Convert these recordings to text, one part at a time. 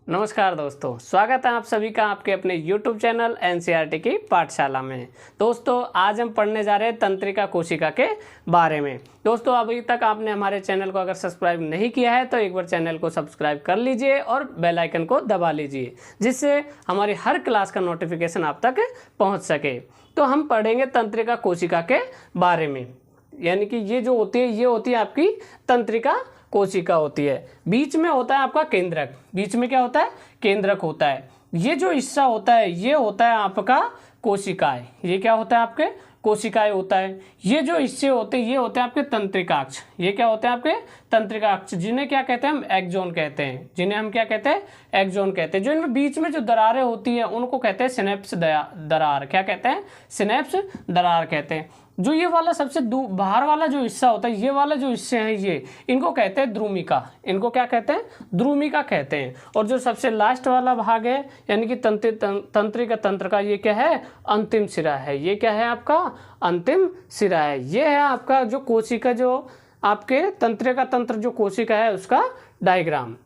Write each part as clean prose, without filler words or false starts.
नमस्कार दोस्तों, स्वागत है आप सभी का आपके अपने YouTube चैनल एनसीईआरटी की पाठशाला में। दोस्तों आज हम पढ़ने जा रहे हैं तंत्रिका कोशिका के बारे में। दोस्तों अभी तक आपने हमारे चैनल को अगर सब्सक्राइब नहीं किया है तो एक बार चैनल को सब्सक्राइब कर लीजिए और बेल आइकन को दबा लीजिए, जिससे हमारी हर क्लास का नोटिफिकेशन आप तक पहुँच सके। तो हम पढ़ेंगे तंत्रिका कोशिका के बारे में, यानी कि ये जो होती है ये होती है आपकी तंत्रिका कोशिका होती है। बीच में होता है आपका केंद्रक। बीच में क्या होता है? केंद्रक होता है। ये जो हिस्सा होता है ये होता है आपका कोशिकाएं। ये क्या होता है? आपके कोशिकाएं होता है। ये जो हिस्से होते हैं ये होते हैं आपके तंत्रिकाक्ष। ये क्या होते हैं? आपके तंत्रिकाक्ष, जिन्हें क्या कहते हैं? हम एक्सोन कहते हैं। जिन्हें हम क्या कहते हैं? एक्सोन कहते हैं। जो इनमें बीच में जो दरारें होती हैं उनको कहते हैं सिनेप्स दरार। क्या कहते हैं? सिनेप्स दरार कहते हैं। जो ये वाला सबसे बाहर वाला जो हिस्सा होता है, ये वाला जो हिस्से हैं ये, इनको कहते हैं द्रुमिका। इनको क्या कहते हैं? द्रुमिका कहते हैं। और जो सबसे लास्ट वाला भाग है यानी कि तंत्रिका तंत्र का, ये क्या है? अंतिम सिरा है। ये क्या है? आपका अंतिम सिरा है। ये है आपका जो कोशिका, जो आपके तंत्रिका तंत्र जो कोशिका है उसका डायग्राम।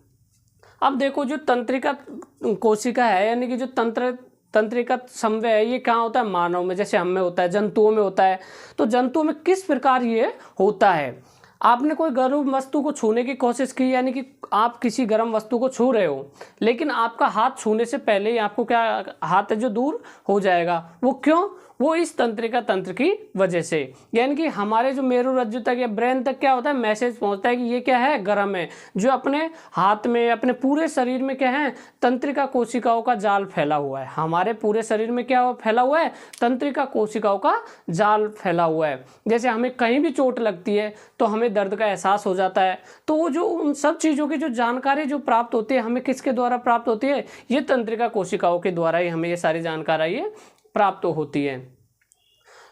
अब देखो जो तंत्रिका कोशिका है यानी कि जो तंत्रिका संवय है, ये कहाँ होता है? मानव में, जैसे हम में होता है, जंतुओं में होता है। तो जंतुओं में किस प्रकार ये होता है? आपने कोई गर्म वस्तु को छूने की कोशिश की, यानी कि आप किसी गर्म वस्तु को छू रहे हो, लेकिन आपका हाथ छूने से पहले ही आपको क्या हाथ है जो दूर हो जाएगा। वो क्यों? वो इस तंत्रिका तंत्र की वजह से। यानी कि हमारे जो मेरुरज्जु तक या ब्रेन तक क्या होता है? मैसेज पहुंचता है कि ये क्या है? गर्म है। जो अपने हाथ में, अपने पूरे शरीर में क्या है? तंत्रिका कोशिकाओं का जाल फैला हुआ है। हमारे पूरे शरीर में क्या फैला हुआ है? तंत्रिका कोशिकाओं का जाल फैला हुआ है। जैसे हमें कहीं भी चोट लगती है तो हमें दर्द का एहसास हो जाता है। तो वो जो उन सब चीज़ों की जो जानकारी जो प्राप्त होती है, हमें किसके द्वारा प्राप्त होती है? ये तंत्रिका कोशिकाओं के द्वारा ही हमें ये सारी जानकारी प्राप्त होती है।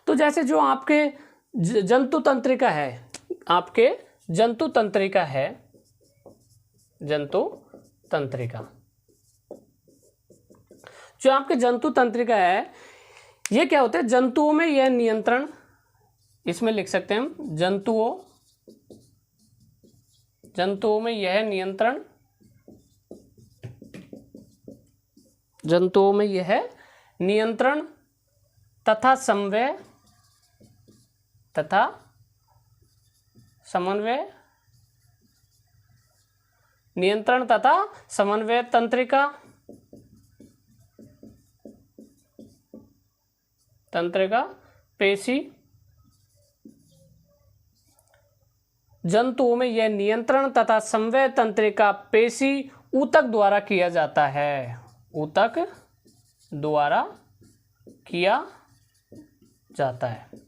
तो जैसे जो आपके जंतु तंत्रिका है, आपके जंतु तंत्रिका है, जंतु तंत्रिका, जो आपके जंतु तंत्रिका है, ये क्या होता है? जंतुओं में यह नियंत्रण, इसमें लिख सकते हैं हम जंतुओं में यह नियंत्रण, जंतुओं में यह नियंत्रण तथा समन्वय नियंत्रण तथा समन्वय तंत्रिका पेशी। जंतुओं में यह नियंत्रण तथा समन्वय तंत्रिका पेशी ऊतक द्वारा किया जाता है। ऊतक द्वारा किया जाता है।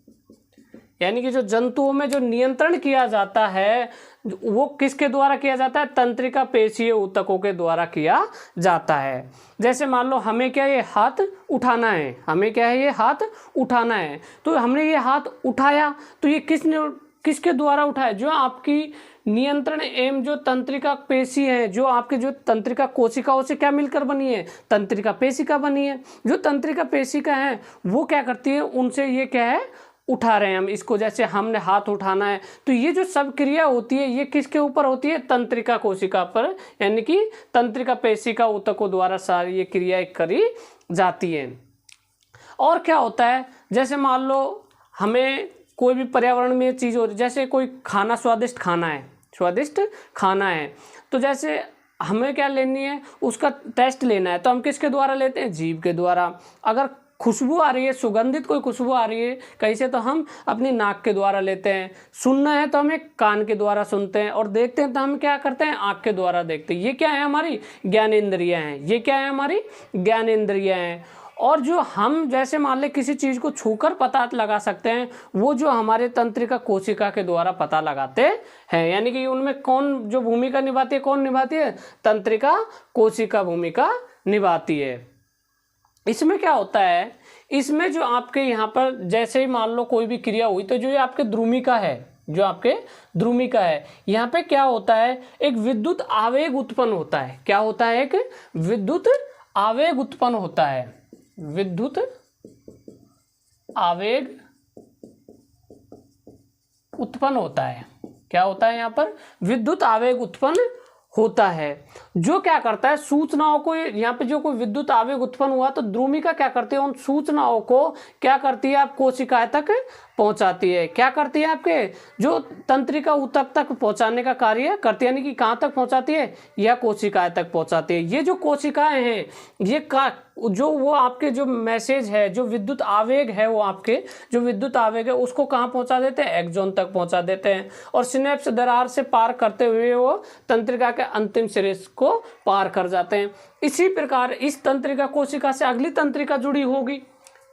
यानी कि जो जंतुओं में जो नियंत्रण किया जाता है वो किसके द्वारा किया जाता है? तंत्रिका पेशीय ऊतकों के द्वारा किया जाता है। जैसे मान लो हमें क्या ये हाथ उठाना है, हमें क्या है ये हाथ उठाना है, तो हमने ये हाथ उठाया तो ये किसके द्वारा उठाया? जो आपकी नियंत्रण एवं जो तंत्रिका पेशी है, जो आपके जो तंत्रिका कोशिकाओं से क्या मिलकर बनी है? तंत्रिका पेशिका बनी है। जो तंत्रिका पेशिका है वो क्या करती है? उनसे ये क्या है? उठा रहे हैं हम इसको। जैसे हमने हाथ उठाना है तो ये जो सब क्रिया होती है ये किसके ऊपर होती है? तंत्रिका कोशिका पर, यानी कि तंत्रिका पेशिका ऊतकों द्वारा सारी ये क्रियाएं करी जाती हैं। और क्या होता है? जैसे मान लो हमें कोई भी पर्यावरण में चीज़ हो, जैसे कोई खाना स्वादिष्ट खाना है, तो जैसे हमें क्या लेनी है? उसका टेस्ट लेना है, तो हम किसके द्वारा लेते हैं? जीभ के द्वारा। अगर खुशबू आ रही है, सुगंधित कोई खुशबू आ रही है कहीं से, तो हम अपनी नाक के द्वारा लेते हैं। सुनना है तो हमें कान के द्वारा सुनते हैं, और देखते हैं तो हम क्या करते हैं? आँख के द्वारा देखते हैं। ये क्या है? हमारी ज्ञानेंद्रियाँ हैं। ये क्या है? हमारी ज्ञानेंद्रियाँ हैं। और जो हम जैसे मान लें किसी चीज़ को छूकर पता लगा सकते हैं, वो जो हमारे तंत्रिका कोशिका के द्वारा पता लगाते हैं। यानी कि उनमें कौन जो भूमिका निभाती है? कौन निभाती है? तंत्रिका कोशिका भूमिका निभाती है। इसमें क्या होता है? इसमें जो आपके यहाँ पर जैसे ही मान लो कोई भी क्रिया हुई, तो जो ये आपके द्रुमिका है, जो आपके द्रुमिका है, यहाँ पे क्या होता है? एक विद्युत आवेग उत्पन्न होता है। क्या होता है? एक विद्युत आवेग उत्पन्न होता है। विद्युत आवेग उत्पन्न होता है। क्या होता है? यहाँ पर विद्युत आवेग उत्पन्न होता है, जो क्या करता है सूचनाओं को, यहाँ पे जो कोई विद्युत आवेग उत्पन्न हुआ तो द्रुमिका क्या करती है, उन सूचनाओं को क्या करती है, आप कोशिकाएं तक पहुंचाती है। क्या करती है, आपके जो तंत्रिका ऊतक तक पहुंचाने का कार्य करती है, यानी कि कहाँ तक पहुंचाती है, या कोशिकाएं तक पहुंचाती है। ये जो कोशिकाएं हैं ये जो वो आपके जो मैसेज है, जो विद्युत आवेग है, वो आपके जो विद्युत आवेग है उसको कहाँ पहुंचा देते हैं, एक्सॉन तक पहुंचा देते हैं, और सिनेप्स दरार से पार करते हुए वो तंत्रिका के अंतिम सिरे को पार कर जाते हैं। इसी प्रकार इस तंत्रिका कोशिका से अगली तंत्रिका जुड़ी होगी,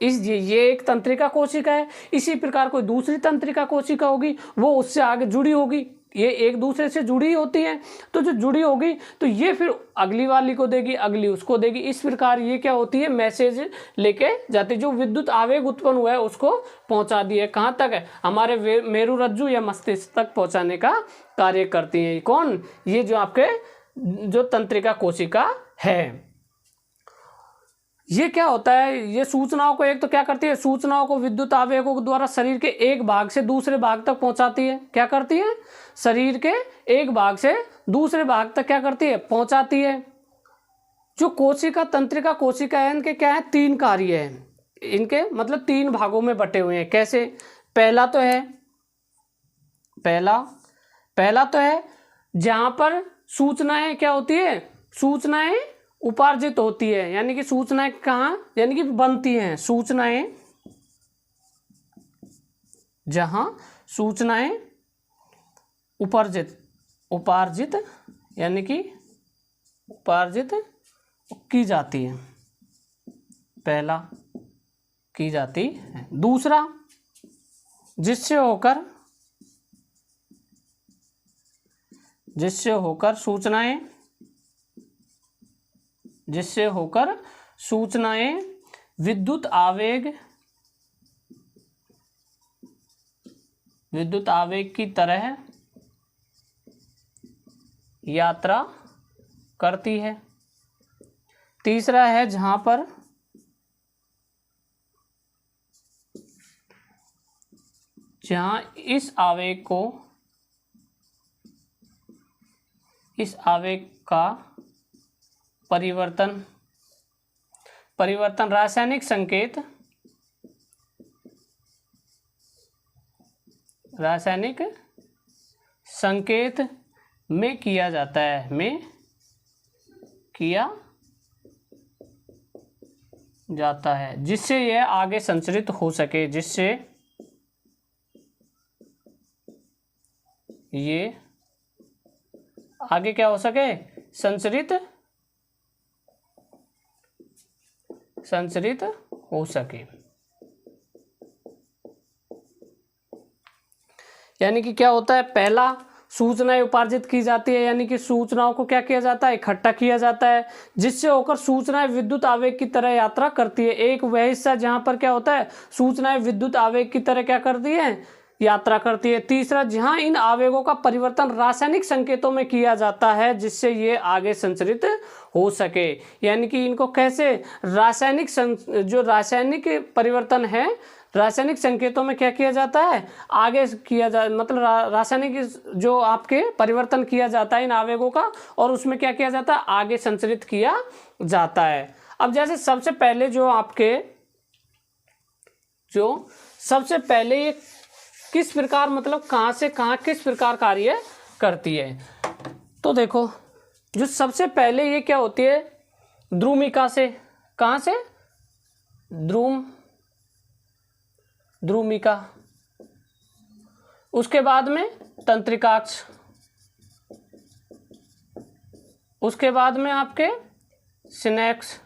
ये एक तंत्रिका कोशिका है, इसी प्रकार कोई दूसरी तंत्रिका कोशिका होगी वो उससे आगे जुड़ी होगी, ये एक दूसरे से जुड़ी होती है। तो जो जुड़ी होगी तो ये फिर अगली वाली को देगी, अगली उसको देगी, इस प्रकार ये क्या होती है, मैसेज लेके जाती है। जो विद्युत आवेग उत्पन्न हुआ है उसको पहुंचा दिए, कहाँ तक है, हमारे मेरुरज्जु या मस्तिष्क तक पहुंचाने का कार्य करती है। कौन, ये जो आपके जो तंत्रिका कोशिका है। ये क्या होता है, ये सूचनाओं को एक तो क्या करती है, सूचनाओं को विद्युत आवेगों के द्वारा शरीर के एक भाग से दूसरे भाग तक पहुंचाती है। क्या करती है, शरीर के एक भाग से दूसरे भाग तक क्या करती है, पहुंचाती है। जो कोशिका तंत्रिका कोशिका है इनके क्या है, 3 कार्य है, इनके मतलब 3 भागों में बटे हुए हैं। कैसे, पहला तो है जहां पर सूचनाएं क्या होती है, सूचनाएं उपार्जित होती है, यानी कि सूचनाएं कहाँ, यानी कि बनती हैं सूचनाएं, जहां सूचनाएं उपार्जित यानी कि उपार्जित की जाती है, पहला की जाती है। दूसरा, जिससे होकर सूचनाएं विद्युत आवेग की तरह यात्रा करती है। तीसरा है जहां इस आवेग का परिवर्तन रासायनिक संकेत में किया जाता है, जिससे यह आगे संचरित हो सके, जिससे ये आगे क्या हो सके, संचरित हो सके। यानी कि क्या होता है, पहला सूचनाएं उपार्जित की जाती है, यानी कि सूचनाओं को क्या किया जाता है, इकट्ठा किया जाता है, जिससे होकर सूचनाएं विद्युत आवेग की तरह यात्रा करती है। एक वह हिस्सा जहां पर क्या होता है, सूचनाएं विद्युत आवेग की तरह क्या करती है, यात्रा करती है। तीसरा, जहां इन आवेगों का परिवर्तन रासायनिक संकेतों में किया जाता है, जिससे ये आगे संचरित हो सके। यानी कि इनको कैसे जो रासायनिक परिवर्तन है, रासायनिक संकेतों में क्या किया जाता है, आगे किया जा मतलब रासायनिक जो आपके परिवर्तन किया जाता है इन आवेगों का, और उसमें क्या किया जाता है, आगे संचरित किया जाता है। अब जैसे सबसे पहले ये किस प्रकार, मतलब कहाँ से कहाँ किस प्रकार कार्य करती है। तो देखो, जो सबसे पहले ये क्या होती है, द्रुमिका से, कहाँ से, द्रुमिका, उसके बाद में तंत्रिकाक्ष, उसके बाद में आपके सिनेप्स,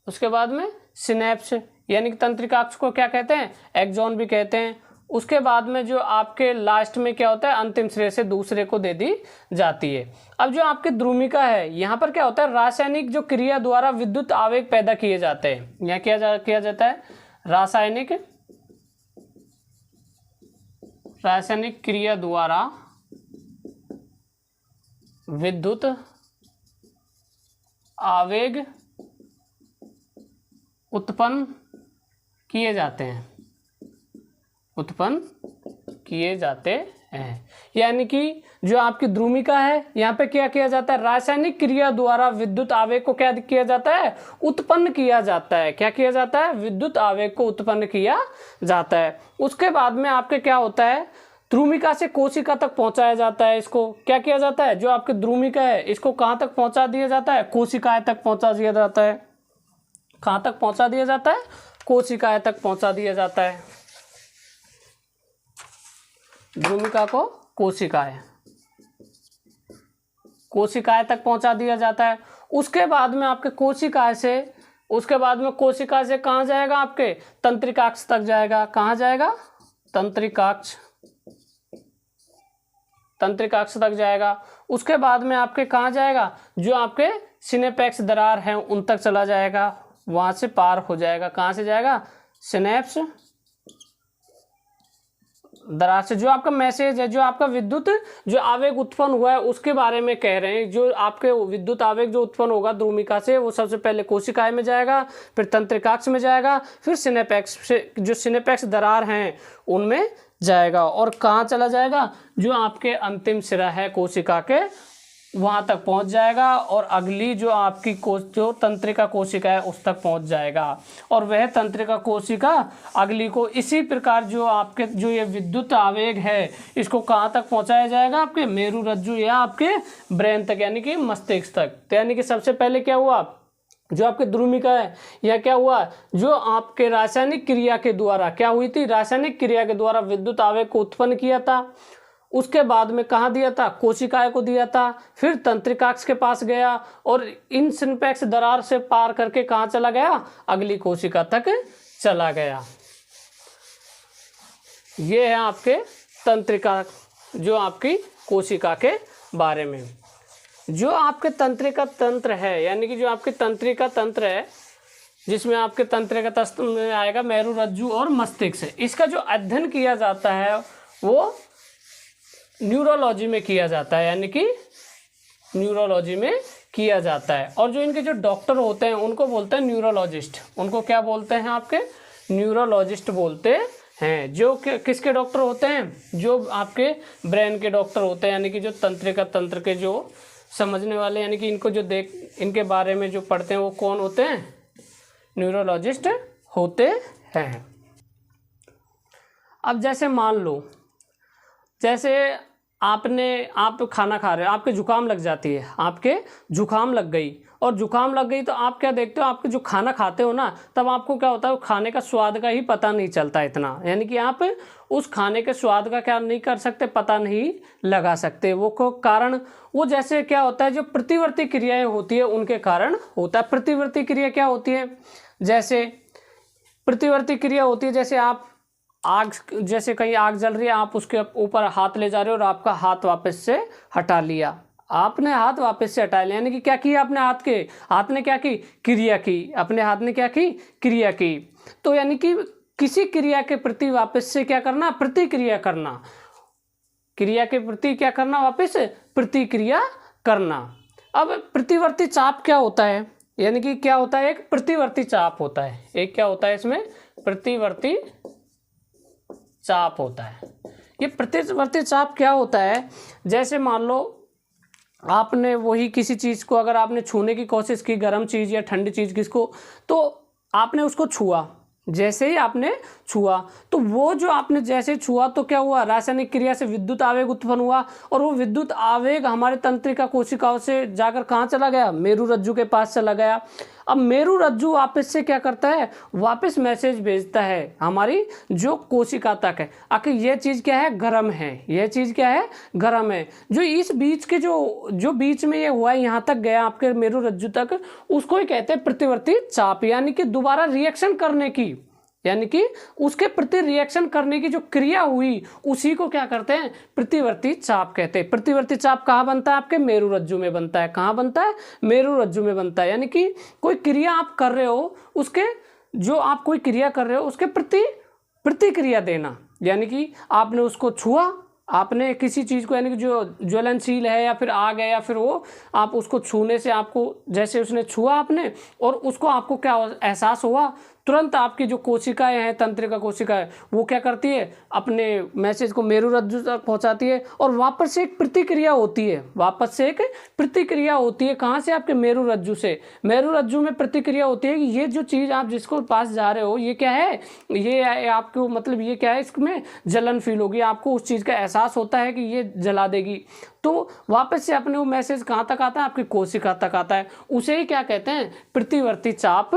उसके बाद में सिनेप्स, यानी कि तंत्रिकाक्ष को क्या कहते हैं, एक्सॉन भी कहते हैं। उसके बाद में जो आपके लास्ट में क्या होता है, अंतिम सिरे से दूसरे को दे दी जाती है। अब जो आपके द्रुमिका है, यहाँ पर क्या होता है, रासायनिक जो क्रिया द्वारा विद्युत आवेग पैदा किए जाते हैं। यहाँ किया जाता है रासायनिक क्रिया द्वारा विद्युत आवेग उत्पन्न किए जाते हैं। यानी कि जो आपकी ध्रुमिका है, यहाँ पे क्या किया जाता है, रासायनिक क्रिया द्वारा विद्युत आवेग को क्या किया जाता है, उत्पन्न किया जाता है। क्या किया जाता है, विद्युत आवेग को उत्पन्न किया जाता है। उसके बाद में आपके क्या होता है, ध्रुमिका से कोशिका तक पहुंचाया जाता है। इसको क्या किया जाता है, जो आपकी ध्रुमिका है इसको कहाँ तक पहुंचा दिया जाता है, कोशिकाएं तक पहुंचा दिया जाता है। कहाँ तक पहुंचा दिया जाता है, कोशिकाएं तक पहुंचा दिया जाता है। ध्रुमिका को कोशिकाएं तक पहुंचा दिया जाता है। उसके बाद में आपके कोशिका से कहाँ जाएगा, आपके तंत्रिकाक्ष तक जाएगा। कहाँ जाएगा, तंत्रिकाक्ष तक जाएगा। उसके बाद में आपके कहाँ जाएगा, जो आपके सिनेप्स दरार हैं उन तक चला जाएगा, वहां से पार हो जाएगा। कहाँ से जाएगा, सिनेप्स दरार से। जो आपका मैसेज है, जो आपका विद्युत जो आवेग उत्पन्न हुआ है उसके बारे में कह रहे हैं। जो आपके विद्युत आवेग जो उत्पन्न होगा ध्रुमिका से, वो सबसे पहले कोशिकाएं में जाएगा, फिर तंत्रिकाक्ष में जाएगा, फिर सिनेप्स से, जो सिनेप्स दरार हैं उनमें जाएगा। और कहाँ चला जाएगा, जो आपके अंतिम सिरा है कोशिका के, वहां तक पहुंच जाएगा। और अगली जो आपकी जो तंत्रिका कोशिका है उस तक पहुंच जाएगा। और वह तंत्रिका कोशिका अगली को इसी प्रकार जो आपके जो ये विद्युत आवेग है इसको कहाँ तक पहुंचाया जाएगा, आपके मेरुरज्जु या आपके ब्रेन तक, यानी कि मस्तिष्क तक। यानी कि सबसे पहले क्या हुआ, जो आपके ध्रुमिका है यह क्या हुआ, जो आपके रासायनिक क्रिया के द्वारा क्या हुई थी, रासायनिक क्रिया के द्वारा विद्युत आवेग को उत्पन्न किया था। उसके बाद में कहाँ दिया था, कोशिकाएं को दिया था। फिर तंत्रिकाक्ष के पास गया और इन सिनेप्स दरार से पार करके कहाँ चला गया, अगली कोशिका तक चला गया। ये है आपके तंत्रिका, जो आपकी कोशिका के बारे में। जो आपके तंत्रिका तंत्र है, यानी कि जो आपके तंत्रिका तंत्र है, जिसमें आपके तंत्रिका तंत्र में आएगा मेरुरज्जु और मस्तिष्क, इसका जो अध्ययन किया जाता है वो न्यूरोलॉजी में किया जाता है। यानी कि न्यूरोलॉजी में किया जाता है। और जो इनके जो डॉक्टर होते हैं उनको बोलते हैं न्यूरोलॉजिस्ट। उनको क्या बोलते हैं, आपके न्यूरोलॉजिस्ट बोलते हैं। जो किसके डॉक्टर होते हैं, जो आपके ब्रेन के डॉक्टर होते हैं, यानी कि जो तंत्रिका तंत्र के जो समझने वाले, यानी कि इनको जो इनके बारे में जो पढ़ते हैं वो कौन होते हैं, न्यूरोलॉजिस्ट होते हैं। अब जैसे मान लो, जैसे आप खाना खा रहे हो, आपके जुकाम लग जाती है, आपके जुकाम लग गई, और जुकाम लग गई तो आप क्या देखते हो, आपके जो खाना खाते हो ना, तब आपको क्या होता है, खाने का स्वाद का ही पता नहीं चलता इतना। यानी कि आप उस खाने के स्वाद का क्या नहीं कर सकते, पता नहीं लगा सकते। वो को कारण वो जैसे क्या होता है, जो प्रतिवर्ती क्रियाएं होती है उनके कारण होता है। प्रतिवर्ती क्रिया क्या होती है, जैसे प्रतिवर्ती क्रिया होती है, जैसे आप आग, जैसे कहीं आग जल रही है, आप उसके ऊपर हाथ ले जा रहे हो और आपका हाथ वापस से हटा लिया, आपने हाथ वापस से हटा लिया, यानी कि क्या किया, अपने हाथ ने क्या की, क्रिया की, अपने हाथ ने क्या की, क्रिया की। तो यानी कि किसी क्रिया के प्रति वापस से क्या करना, प्रतिक्रिया करना, क्रिया के प्रति क्या करना, वापस प्रतिक्रिया करना। अब प्रतिवर्ती चाप क्या होता है, यानी कि क्या होता है, एक प्रतिवर्ती चाप होता है। एक क्या होता है, इसमें प्रतिवर्ती चाप होता है। ये प्रतिवर्ती चाप क्या होता है, जैसे मान लो आपने वही किसी चीज़ को अगर आपने छूने की कोशिश की, गर्म चीज़ या ठंडी चीज़ किसको, तो आपने उसको छुआ, जैसे ही आपने छुआ तो वो जो आपने जैसे छुआ तो क्या हुआ, रासायनिक क्रिया से विद्युत आवेग उत्पन्न हुआ, और वो विद्युत आवेग हमारे तंत्रिका कोशिकाओं से जाकर कहाँ चला गया, मेरुरज्जु के पास चला गया। अब मेरुरज्जु वापस से क्या करता है, वापस मैसेज भेजता है हमारी जो कोशिका तक है, आखिर ये चीज़ क्या है, गर्म है, ये चीज़ क्या है, गर्म है। जो इस बीच के जो बीच में ये हुआ है, यहाँ तक गया आपके मेरुरज्जु तक, उसको ही कहते हैं प्रतिवर्ती चाप। यानी कि दोबारा रिएक्शन करने की, यानी कि उसके प्रति रिएक्शन करने की जो क्रिया हुई उसी को क्या करते हैं, प्रतिवर्ती चाप कहते हैं। प्रतिवर्ती चाप कहाँ बनता है, आपके मेरुरज्जु में बनता है। कहाँ बनता है, मेरुरज्जु में बनता है। यानी कि कोई क्रिया आप कर रहे हो, उसके जो आप कोई क्रिया कर रहे हो उसके प्रति प्रतिक्रिया देना, यानी कि आपने उसको छुआ, आपने किसी चीज़ को, यानी कि जो ज्वलनशील है या फिर आग है या फिर वो, आप उसको छूने से आपको जैसे उसने छुआ आपने और उसको आपको क्या एहसास हुआ, तुरंत आपकी जो कोशिकाएं हैं, तंत्रिका कोशिकाएं, वो क्या करती है, अपने मैसेज को मेरुरज्जु तक पहुंचाती है और वापस से एक प्रतिक्रिया होती है, वापस से एक प्रतिक्रिया होती है। कहाँ से, आपके मेरुरज्जु से। मेरुरज्जु में प्रतिक्रिया होती है कि ये जो चीज़ आप जिसको पास जा रहे हो ये क्या है, ये आपको मतलब ये क्या है, इसमें जलन फील होगी, आपको उस चीज़ का एहसास होता है कि ये जला देगी। तो वापस से अपने वो मैसेज कहाँ तक आता है, आपकी कोशिका तक आता है। उसे ही क्या कहते हैं, प्रतिवर्ती चाप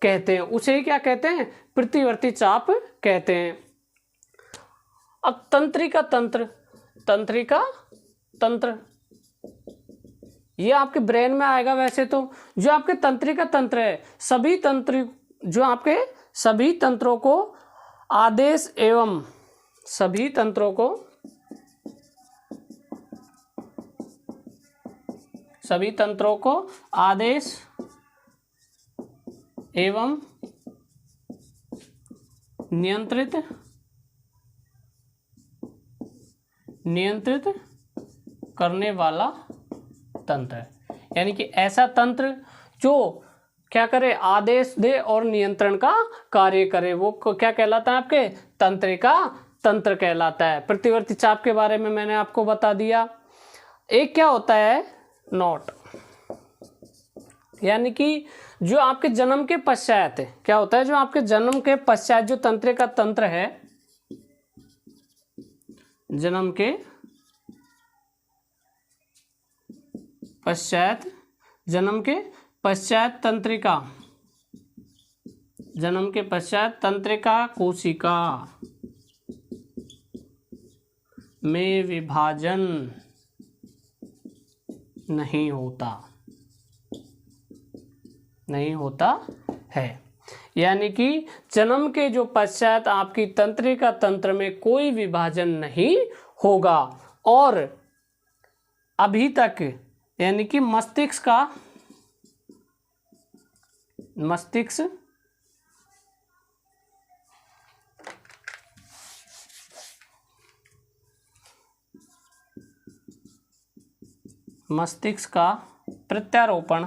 कहते हैं। उसे ही क्या कहते हैं, प्रतिवर्ती चाप कहते हैं। अब तंत्रिका तंत्र, तंत्रिका तंत्र ये आपके ब्रेन में आएगा। वैसे तो जो आपके तंत्रिका तंत्र है, सभी तंत्र जो आपके सभी तंत्रों को आदेश एवं सभी तंत्रों को आदेश एवं नियंत्रित करने वाला तंत्र है। यानी कि ऐसा तंत्र जो क्या करे, आदेश दे और नियंत्रण का कार्य करे, वो क्या कहलाता है, आपके तंत्रिका तंत्र कहलाता है। प्रतिवर्ती चाप के बारे में मैंने आपको बता दिया। एक क्या होता है, नोट, यानी कि जो आपके जन्म के पश्चात है, क्या होता है, जो आपके जन्म के पश्चात जो तंत्रिका तंत्र है, जन्म के पश्चात तंत्रिका कोशिका में विभाजन नहीं होता है। यानी कि जन्म के जो पश्चात आपकी तंत्रिका तंत्र में कोई विभाजन नहीं होगा और अभी तक, यानी कि मस्तिष्क का प्रत्यारोपण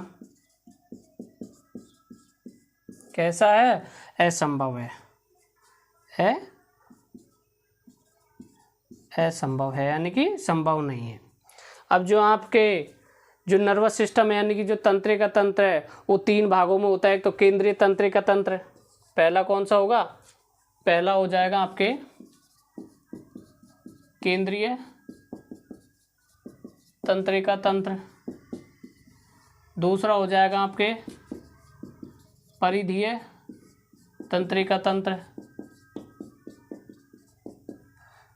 कैसा है, असंभव है, असंभव है, यानी कि संभव नहीं है। अब जो आपके जो नर्वस सिस्टम है, यानी कि जो तंत्रिका तंत्र है, वो 3 भागों में होता है। एक तो केंद्रीय तंत्रिका तंत्र, पहला कौन सा होगा, पहला हो जाएगा आपके केंद्रीय तंत्रिका तंत्र, दूसरा हो जाएगा आपके परिधीय तंत्रिका तंत्र,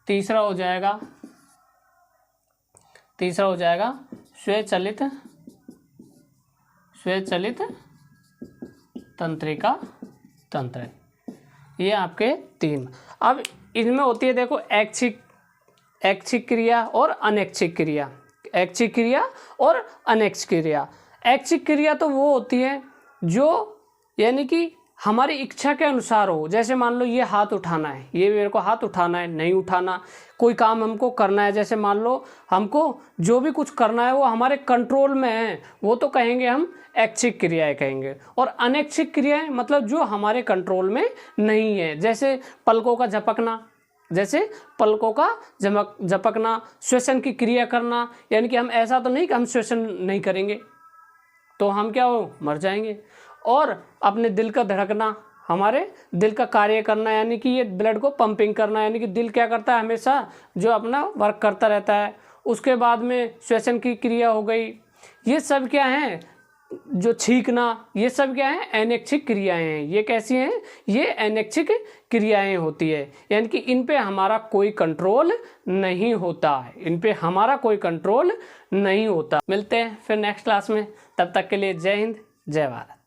तीसरा हो जाएगा स्वचालित तंत्रिका तंत्र। ये आपके 3। अब इनमें होती है, देखो, ऐच्छिक क्रिया और अनैच्छिक क्रिया। ऐच्छिक क्रिया और अनैच्छिक क्रिया। ऐच्छिक क्रिया तो वो होती है जो यानी कि हमारी इच्छा के अनुसार हो। जैसे मान लो ये हाथ उठाना है, ये मेरे को हाथ उठाना है, नहीं उठाना, कोई काम हमको करना है, जैसे मान लो हमको जो भी कुछ करना है वो हमारे कंट्रोल में है, वो तो कहेंगे हम ऐच्छिक क्रियाएं कहेंगे। और अनैच्छिक क्रियाएं मतलब जो हमारे कंट्रोल में नहीं है, जैसे पलकों का झपकना, श्वसन की क्रिया करना। यानी कि हम ऐसा तो नहीं कि हम श्वसन नहीं करेंगे तो हम क्या हो, मर जाएंगे। और अपने दिल का धड़कना, हमारे दिल का कार्य करना, यानी कि ये ब्लड को पंपिंग करना, यानी कि दिल क्या करता है, हमेशा जो अपना वर्क करता रहता है। उसके बाद में श्वसन की क्रिया हो गई। ये सब क्या हैं, जो छींकना, ये सब क्या है, अनैच्छिक क्रियाएं हैं। ये कैसी हैं, ये अनैच्छिक क्रियाएं होती है। यानी कि इन पे हमारा कोई कंट्रोल नहीं होता है, मिलते हैं फिर नेक्स्ट क्लास में, तब तक के लिए जय हिंद, जय भारत।